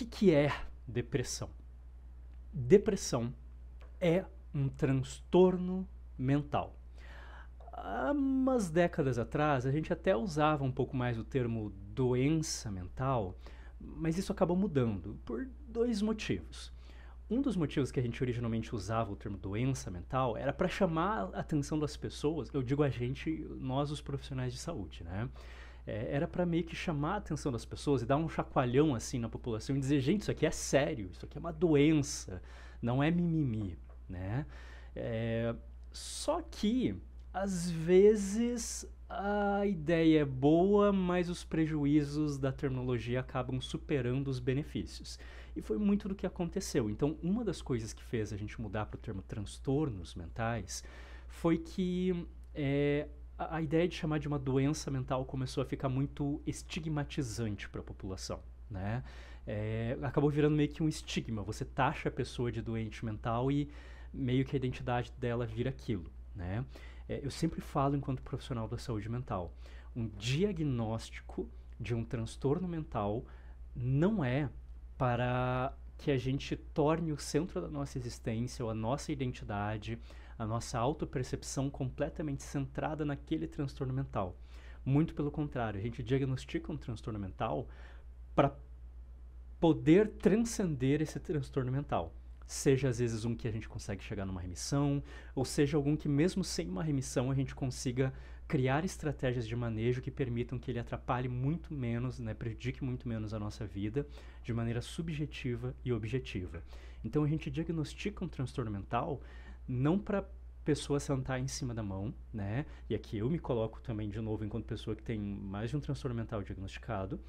que é depressão? Depressão é um transtorno mental. Há umas décadas atrás, a gente até usava um pouco mais o termo doença mental, mas isso acabou mudando por dois motivos. Um dos motivos que a gente originalmente usava o termo doença mental era para chamar a atenção das pessoas, eu digo a gente, nós os profissionais de saúde, né? Era para meio que chamar a atenção das pessoas e dar um chacoalhão assim na população e dizer, gente, isso aqui é sério, isso aqui é uma doença, não é mimimi, né? É, só que, às vezes, a ideia é boa, mas os prejuízos da terminologia acabam superando os benefícios. E foi muito do que aconteceu. Então, uma das coisas que fez a gente mudar para o termo transtornos mentais foi que a ideia de chamar de uma doença mental começou a ficar muito estigmatizante para a população, né? Acabou virando meio que um estigma. Você taxa a pessoa de doente mental e meio que a identidade dela vira aquilo, né? Eu sempre falo enquanto profissional da saúde mental, um diagnóstico de um transtorno mental não é para que a gente torne o centro da nossa existência ou a nossa identidade, a nossa autopercepção completamente centrada naquele transtorno mental. Muito pelo contrário, a gente diagnostica um transtorno mental para poder transcender esse transtorno mental. Seja às vezes um que a gente consegue chegar numa remissão, ou seja algum que mesmo sem uma remissão a gente consiga criar estratégias de manejo que permitam que ele atrapalhe muito menos, né, prejudique muito menos a nossa vida de maneira subjetiva e objetiva. Então a gente diagnostica um transtorno mental não para pessoa sentar em cima da mão, né? E aqui eu me coloco também de novo enquanto pessoa que tem mais de um transtorno mental diagnosticado.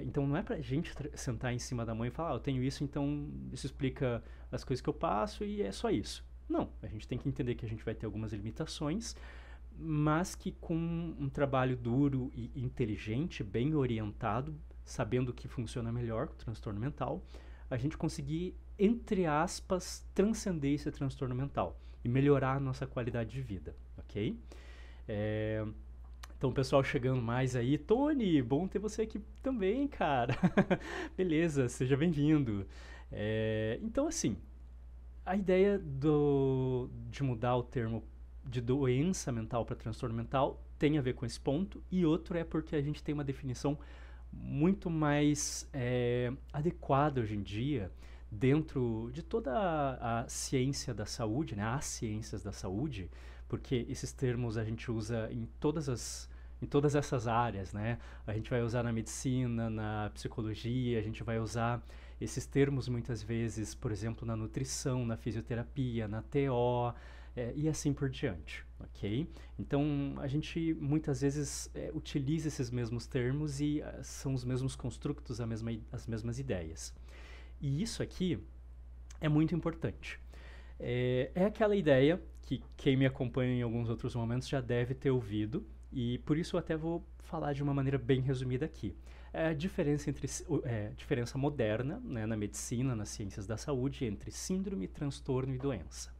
Então não é pra gente sentar em cima da mão e falar, eu tenho isso, então isso explica as coisas que eu passo e é só isso. Não, a gente tem que entender que a gente vai ter algumas limitações, mas que com um trabalho duro e inteligente, bem orientado, sabendo o que funciona melhor com o transtorno mental, a gente conseguir, entre aspas, transcender esse transtorno mental e melhorar a nossa qualidade de vida, ok? Então, o pessoal chegando mais aí. Tony, bom ter você aqui também, cara. Beleza, seja bem-vindo. Então, assim, a ideia de mudar o termo de doença mental para transtorno mental tem a ver com esse ponto, e outro é porque a gente tem uma definição muito mais adequada hoje em dia dentro de toda a ciência da saúde, né? As ciências da saúde, porque esses termos a gente usa em todas essas áreas, né? A gente vai usar na medicina, na psicologia, a gente vai usar esses termos muitas vezes, por exemplo, na nutrição, na fisioterapia, na TO, e assim por diante, ok? Então, a gente muitas vezes utiliza esses mesmos termos e são os mesmos construtos, as mesmas ideias. E isso aqui é muito importante. É aquela ideia que quem me acompanha em alguns outros momentos já deve ter ouvido, e por isso eu até vou falar de uma maneira bem resumida aqui. É a diferença diferença moderna, né, na medicina, nas ciências da saúde, entre síndrome, transtorno e doença.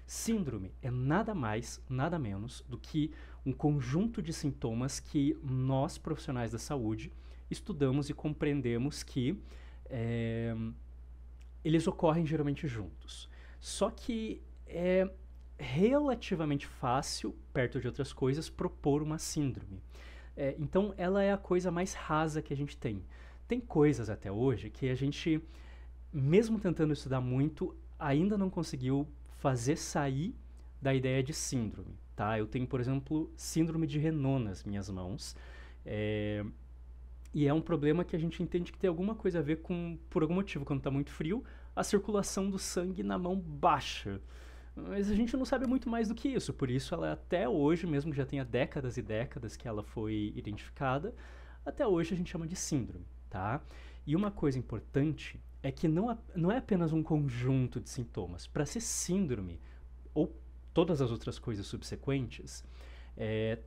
Síndrome é nada mais, nada menos do que um conjunto de sintomas que nós, profissionais da saúde, estudamos e compreendemos que eles ocorrem geralmente juntos. Só que é relativamente fácil, perto de outras coisas, propor uma síndrome. Então, ela é a coisa mais rasa que a gente tem. Tem coisas até hoje que a gente, mesmo tentando estudar muito, ainda não conseguiu fazer sair da ideia de síndrome. Tá? Eu tenho, por exemplo, síndrome de Renault nas minhas mãos. E é um problema que a gente entende que tem alguma coisa a ver com, por algum motivo, quando está muito frio, a circulação do sangue na mão baixa. Mas a gente não sabe muito mais do que isso, por isso ela até hoje, mesmo que já tenha décadas e décadas que ela foi identificada, até hoje a gente chama de síndrome, tá? E uma coisa importante é que não é apenas um conjunto de sintomas. Para ser síndrome, ou todas as outras coisas subsequentes,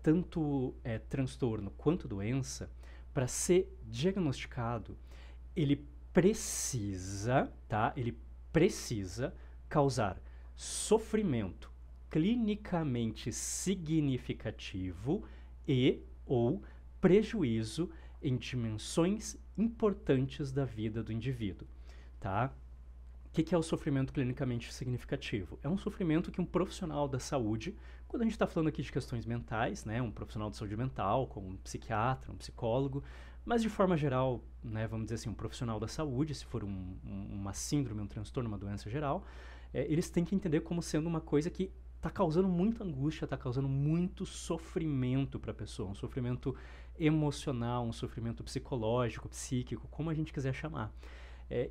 tanto transtorno quanto doença, para ser diagnosticado, ele precisa, tá? Ele precisa causar sofrimento clinicamente significativo e ou prejuízo em dimensões importantes da vida do indivíduo, tá? O que é o sofrimento clinicamente significativo? É um sofrimento que um profissional da saúde, quando a gente está falando aqui de questões mentais, né, um profissional de saúde mental, como um psiquiatra, um psicólogo, mas de forma geral, né, vamos dizer assim, um profissional da saúde, se for uma síndrome, um transtorno, uma doença geral, eles têm que entender como sendo uma coisa que está causando muita angústia, está causando muito sofrimento para a pessoa, um sofrimento emocional, um sofrimento psicológico, psíquico, como a gente quiser chamar.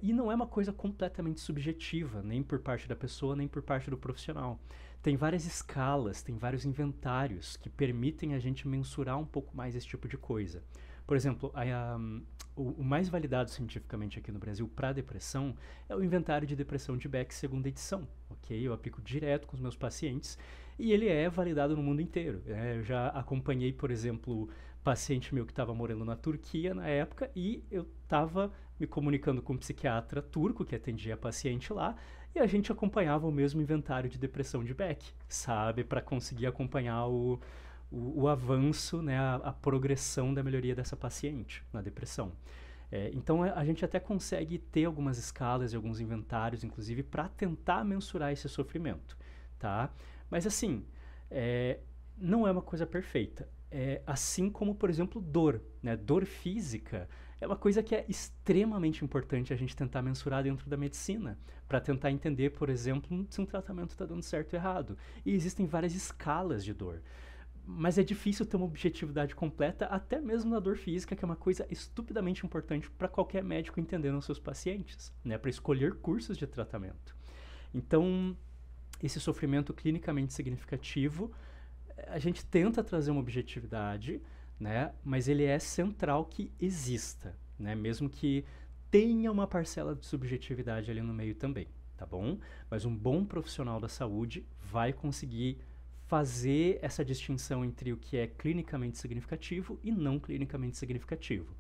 E não é uma coisa completamente subjetiva, nem por parte da pessoa, nem por parte do profissional. Tem várias escalas, tem vários inventários que permitem a gente mensurar um pouco mais esse tipo de coisa. Por exemplo, o mais validado cientificamente aqui no Brasil para depressão é o inventário de depressão de Beck segunda edição, ok? Eu aplico direto com os meus pacientes e ele é validado no mundo inteiro. Eu já acompanhei, por exemplo, paciente meu que estava morando na Turquia na época e eu estava me comunicando com um psiquiatra turco que atendia a paciente lá e a gente acompanhava o mesmo inventário de depressão de Beck, sabe? Para conseguir acompanhar o avanço, né, a progressão da melhoria dessa paciente na depressão. Então a gente até consegue ter algumas escalas e alguns inventários, inclusive, para tentar mensurar esse sofrimento, tá? Mas assim, não é uma coisa perfeita. Assim como, por exemplo, dor, né? Dor física é uma coisa que é extremamente importante a gente tentar mensurar dentro da medicina, para tentar entender, por exemplo, se um tratamento está dando certo ou errado. E existem várias escalas de dor. Mas é difícil ter uma objetividade completa, até mesmo na dor física, que é uma coisa estupidamente importante para qualquer médico entender nos seus pacientes, né? Para escolher cursos de tratamento. Então, esse sofrimento clinicamente significativo, a gente tenta trazer uma objetividade, né? Mas ele é central que exista, né? Mesmo que tenha uma parcela de subjetividade ali no meio também, tá bom? Mas um bom profissional da saúde vai conseguir fazer essa distinção entre o que é clinicamente significativo e não clinicamente significativo.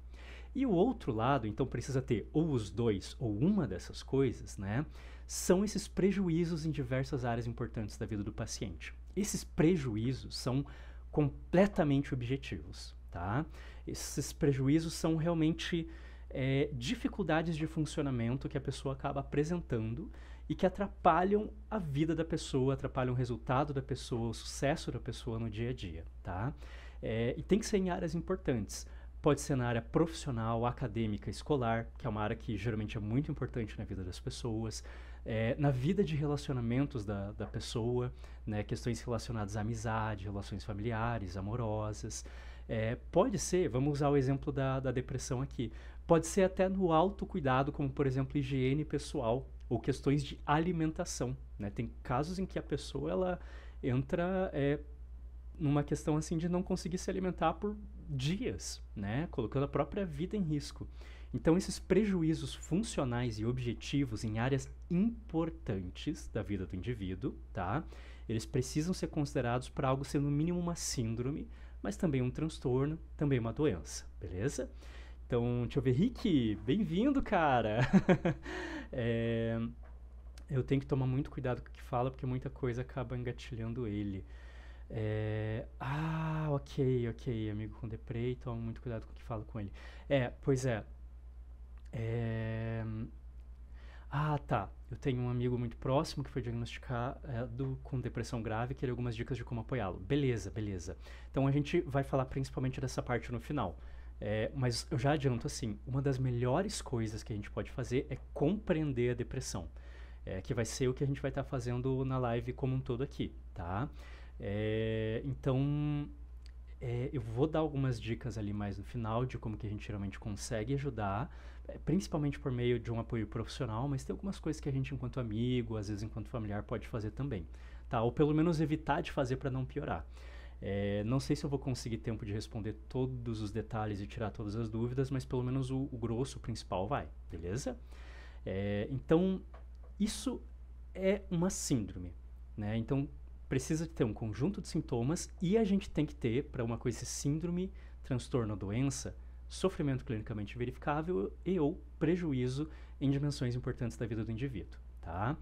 E o outro lado, então, precisa ter ou os dois ou uma dessas coisas, né? São esses prejuízos em diversas áreas importantes da vida do paciente. Esses prejuízos são completamente objetivos, tá? Esses prejuízos são realmente dificuldades de funcionamento que a pessoa acaba apresentando e que atrapalham a vida da pessoa, atrapalham o resultado da pessoa, o sucesso da pessoa no dia a dia, tá? E tem que ser em áreas importantes. Pode ser na área profissional, acadêmica, escolar, que é uma área que geralmente é muito importante na vida das pessoas, na vida de relacionamentos da pessoa, né? Questões relacionadas à amizade, relações familiares, amorosas. Pode ser, vamos usar o exemplo da depressão aqui, pode ser até no autocuidado, como por exemplo higiene pessoal, ou questões de alimentação, né? Tem casos em que a pessoa ela entra numa questão assim de não conseguir se alimentar por dias, né? Colocando a própria vida em risco. Então esses prejuízos funcionais e objetivos em áreas importantes da vida do indivíduo, tá? Eles precisam ser considerados para algo ser no mínimo uma síndrome, mas também um transtorno, também uma doença, beleza? Então, deixa eu ver, Rick, bem-vindo, cara! Eu tenho que tomar muito cuidado com o que fala, porque muita coisa acaba engatilhando ele. Ok, amigo com deprê, toma muito cuidado com o que fala com ele. Pois é. Tá. Eu tenho um amigo muito próximo que foi diagnosticado com depressão grave, que queria algumas dicas de como apoiá-lo. Beleza. Então a gente vai falar principalmente dessa parte no final. Mas eu já adianto assim, uma das melhores coisas que a gente pode fazer é compreender a depressão. Que vai ser o que a gente vai estar fazendo na live como um todo aqui, tá? Então, eu vou dar algumas dicas ali mais no final de como que a gente geralmente consegue ajudar, principalmente por meio de um apoio profissional, mas tem algumas coisas que a gente, enquanto amigo, às vezes enquanto familiar, pode fazer também, tá? Ou pelo menos evitar de fazer para não piorar. Não sei se eu vou conseguir tempo de responder todos os detalhes e tirar todas as dúvidas, mas pelo menos o grosso, o principal vai, beleza? Então, isso é uma síndrome, né? Então, precisa ter um conjunto de sintomas e a gente tem que ter, para uma coisa síndrome, transtorno ou doença, sofrimento clinicamente verificável e ou prejuízo em dimensões importantes da vida do indivíduo, tá?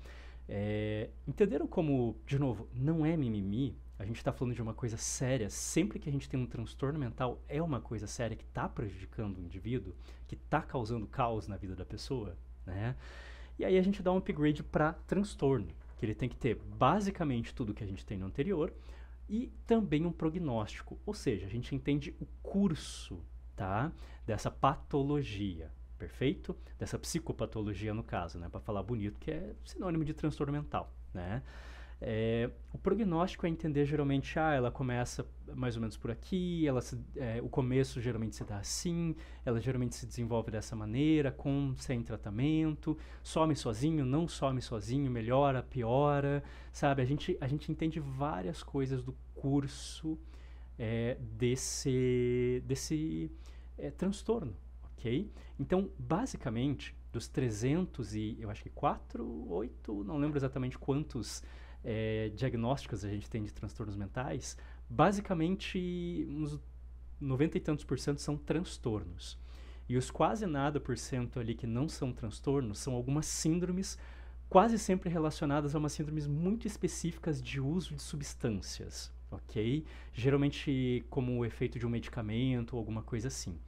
Entenderam como, de novo, não é mimimi, A gente está falando de uma coisa séria. Sempre que a gente tem um transtorno mental, é uma coisa séria que está prejudicando o indivíduo, que está causando caos na vida da pessoa, né? E aí a gente dá um upgrade para transtorno, que ele tem que ter basicamente tudo que a gente tem no anterior e também um prognóstico, ou seja, a gente entende o curso, tá, dessa patologia, perfeito? Dessa psicopatologia no caso, né, para falar bonito, que é sinônimo de transtorno mental, né? O prognóstico é entender geralmente, ela começa mais ou menos por aqui, o começo geralmente se dá assim, ela geralmente se desenvolve dessa maneira, com, sem tratamento, some sozinho, não some sozinho, melhora, piora, sabe? A gente entende várias coisas do curso desse transtorno, ok? Então, basicamente, dos 300 e eu acho que 4, 8, não lembro exatamente quantos diagnósticos a gente tem de transtornos mentais, basicamente uns 90 e tantos por cento são transtornos. E os quase nada por cento ali que não são transtornos são algumas síndromes quase sempre relacionadas a umas síndromes muito específicas de uso de substâncias, ok? Geralmente como o efeito de um medicamento ou alguma coisa assim.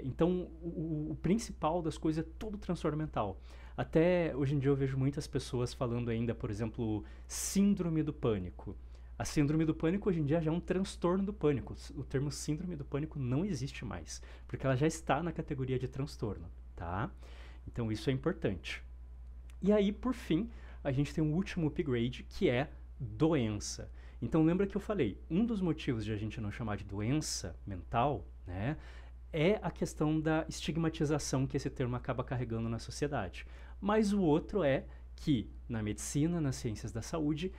Então, o principal das coisas é todo transtorno mental. Até hoje em dia eu vejo muitas pessoas falando ainda, por exemplo, síndrome do pânico. A síndrome do pânico hoje em dia já é um transtorno do pânico. O termo síndrome do pânico não existe mais, porque ela já está na categoria de transtorno, tá? Então isso é importante. E aí, por fim, a gente tem um último upgrade, que é doença. Então lembra que eu falei, um dos motivos de a gente não chamar de doença mental, né, é a questão da estigmatização que esse termo acaba carregando na sociedade. Mas o outro é que, na medicina, nas ciências da saúde,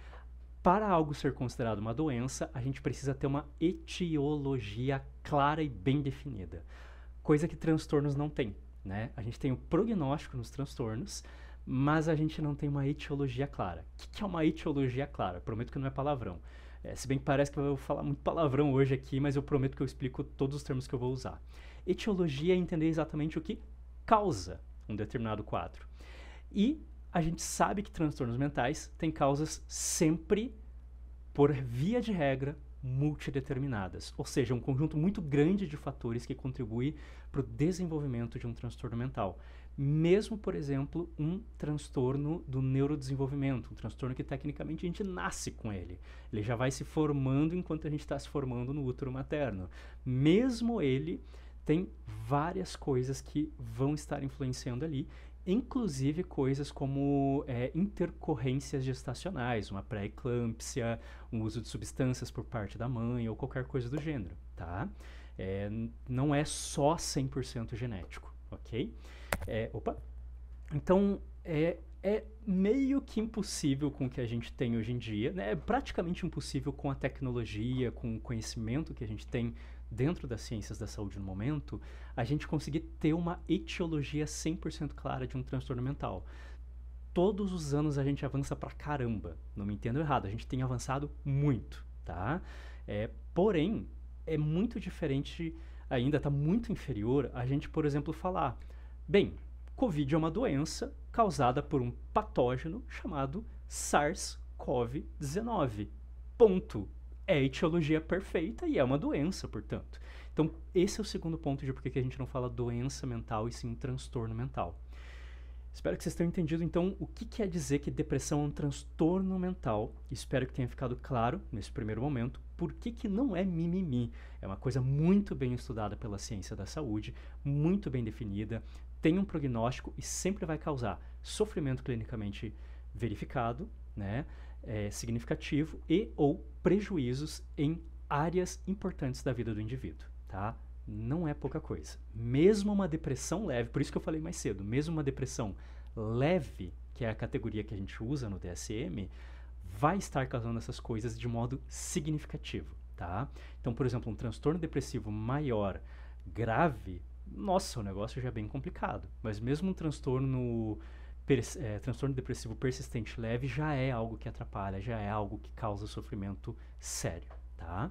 para algo ser considerado uma doença, a gente precisa ter uma etiologia clara e bem definida. Coisa que transtornos não têm, né? A gente tem o prognóstico nos transtornos, mas a gente não tem uma etiologia clara. O que é uma etiologia clara? Prometo que não é palavrão. Se bem que parece que eu vou falar muito palavrão hoje aqui, mas eu prometo que eu explico todos os termos que eu vou usar. Etiologia é entender exatamente o que causa um determinado quadro. E a gente sabe que transtornos mentais têm causas sempre, por via de regra, multideterminadas. Ou seja, um conjunto muito grande de fatores que contribui para o desenvolvimento de um transtorno mental. Mesmo, por exemplo, um transtorno do neurodesenvolvimento, um transtorno que tecnicamente a gente nasce com ele. Ele já vai se formando enquanto a gente está se formando no útero materno. Mesmo ele tem várias coisas que vão estar influenciando ali, inclusive coisas como intercorrências gestacionais, uma pré-eclâmpsia, um uso de substâncias por parte da mãe ou qualquer coisa do gênero, tá? Não é só 100% genético, ok? Então, é meio que impossível com o que a gente tem hoje em dia, né? É praticamente impossível com a tecnologia, com o conhecimento que a gente tem dentro das ciências da saúde no momento, a gente conseguir ter uma etiologia 100% clara de um transtorno mental. Todos os anos a gente avança pra caramba, não me entendo errado, a gente tem avançado muito, tá? Porém, é muito diferente, ainda está muito inferior a gente, por exemplo, falar, bem, Covid é uma doença causada por um patógeno chamado SARS-CoV-19. Ponto. É a etiologia perfeita e é uma doença, portanto. Então, esse é o segundo ponto de por que a gente não fala doença mental e sim um transtorno mental. Espero que vocês tenham entendido, então, o que quer dizer que depressão é um transtorno mental. Espero que tenha ficado claro, nesse primeiro momento, por que não é mimimi. É uma coisa muito bem estudada pela ciência da saúde, muito bem definida, tem um prognóstico e sempre vai causar sofrimento clinicamente verificado, né? Significativo e ou prejuízos em áreas importantes da vida do indivíduo, tá? Não é pouca coisa. Mesmo uma depressão leve, por isso que eu falei mais cedo, mesmo uma depressão leve, que é a categoria que a gente usa no DSM, vai estar causando essas coisas de modo significativo, tá? Então, por exemplo, um transtorno depressivo maior, grave, nossa, o negócio já é bem complicado. Mas mesmo um transtorno depressivo persistente leve já é algo que atrapalha, já é algo que causa sofrimento sério, tá?